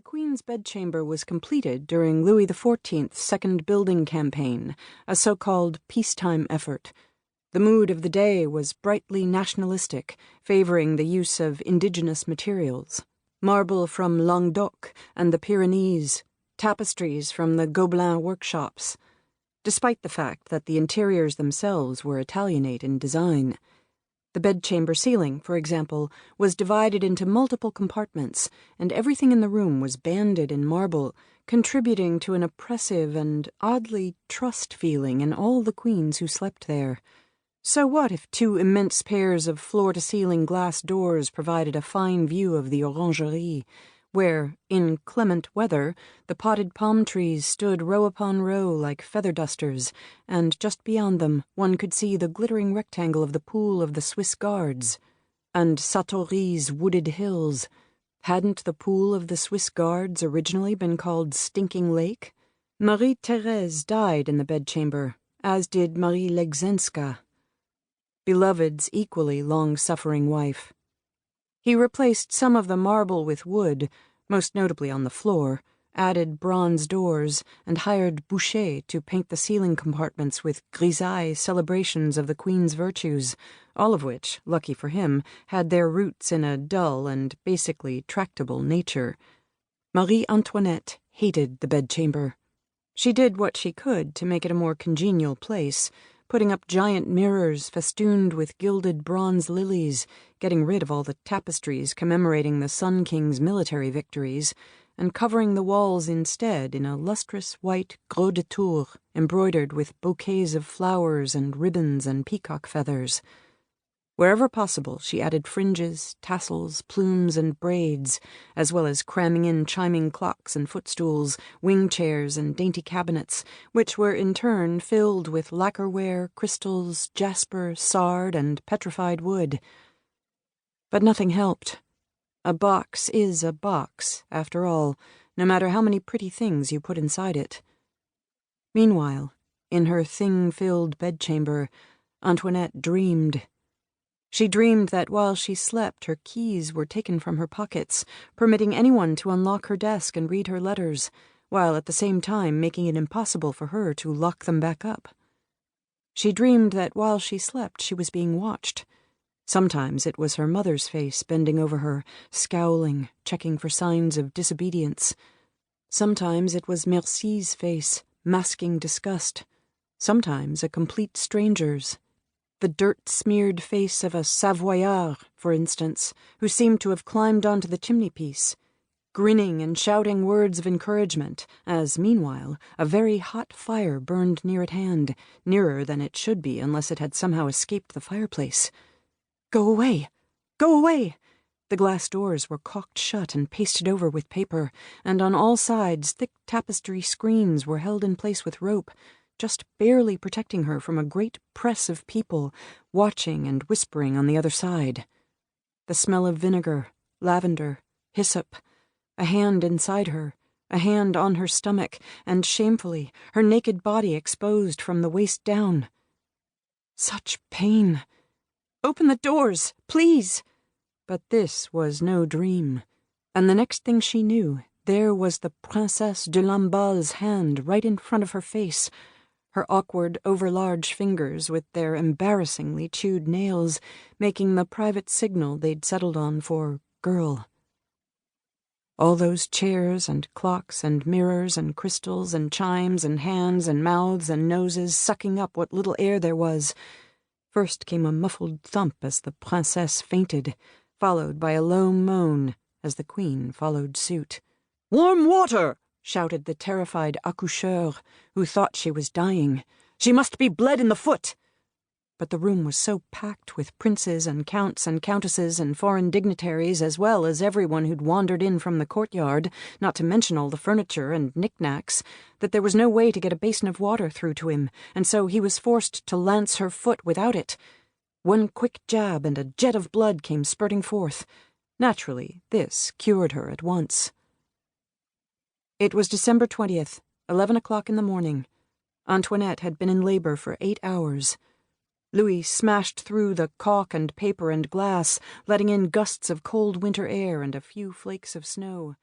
Queen's bedchamber was completed during Louis XIV's second building campaign, a so-called peacetime effort. The mood of the day was brightly nationalistic, favoring the use of indigenous materials. Marble from Languedoc and the Pyrenees, tapestries from the Gobelin workshops, despite the fact that the interiors themselves were Italianate in design. The bedchamber ceiling, for example, was divided into multiple compartments, and everything in the room was banded in marble, contributing to an oppressive and oddly trust feeling in all the queens who slept there. So what if two immense pairs of floor-to-ceiling glass doors provided a fine view of the orangerie, where, in clement weather, the potted palm trees stood row upon row like feather dusters, and just beyond them one could see the glittering rectangle of the pool of the Swiss Guards. And Satory's wooded hills. Hadn't the pool of the Swiss Guards originally been called Stinking Lake? Marie-Thérèse died in the bedchamber, as did Marie Legzenska, beloved's equally long-suffering wife. He replaced some of the marble with wood, most notably on the floor, added bronze doors, and hired Boucher to paint the ceiling compartments with grisaille celebrations of the Queen's virtues, all of which, lucky for him, had their roots in a dull and basically tractable nature. Marie Antoinette hated the bedchamber. She did what she could to make it a more congenial place, putting up giant mirrors festooned with gilded bronze lilies, getting rid of all the tapestries commemorating the Sun King's military victories, and covering the walls instead in a lustrous white gros de tour embroidered with bouquets of flowers and ribbons and peacock feathers. Wherever possible, she added fringes, tassels, plumes, and braids, as well as cramming in chiming clocks and footstools, wing chairs, and dainty cabinets, which were in turn filled with lacquerware, crystals, jasper, sard, and petrified wood. But nothing helped. A box is a box, after all, no matter how many pretty things you put inside it. Meanwhile, in her thing-filled bedchamber, Antoinette dreamed. She dreamed that while she slept, her keys were taken from her pockets, permitting anyone to unlock her desk and read her letters, while at the same time making it impossible for her to lock them back up. She dreamed that while she slept, she was being watched. Sometimes it was her mother's face bending over her, scowling, checking for signs of disobedience. Sometimes it was Merci's face, masking disgust. Sometimes a complete stranger's. The dirt-smeared face of a Savoyard, for instance, who seemed to have climbed onto the chimney-piece, grinning and shouting words of encouragement, as, meanwhile, a very hot fire burned near at hand, nearer than it should be unless it had somehow escaped the fireplace. "Go away! Go away!" The glass doors were caulked shut and pasted over with paper, and on all sides thick tapestry screens were held in place with rope, just barely protecting her from a great press of people, watching and whispering on the other side. The smell of vinegar, lavender, hyssop, a hand inside her, a hand on her stomach, and shamefully, her naked body exposed from the waist down. Such pain! "Open the doors, please!" But this was no dream, and the next thing she knew, there was the Princesse de Lamballe's hand right in front of her face, her awkward, overlarge fingers with their embarrassingly chewed nails making the private signal they'd settled on for girl. All those chairs and clocks and mirrors and crystals and chimes and hands and mouths and noses sucking up what little air there was. First came a muffled thump as the princess fainted, followed by a low moan as the queen followed suit. "Warm water!" shouted the terrified accoucheur, who thought she was dying. "She must be bled in the foot!" But the room was so packed with princes and counts and countesses and foreign dignitaries, as well as everyone who'd wandered in from the courtyard, not to mention all the furniture and knickknacks, that there was no way to get a basin of water through to him, and so he was forced to lance her foot without it. One quick jab and a jet of blood came spurting forth. Naturally, this cured her at once. It was December 20th, 11 o'clock in the morning. Antoinette had been in labor for 8 hours. Louis smashed through the caulk and paper and glass, letting in gusts of cold winter air and a few flakes of snow.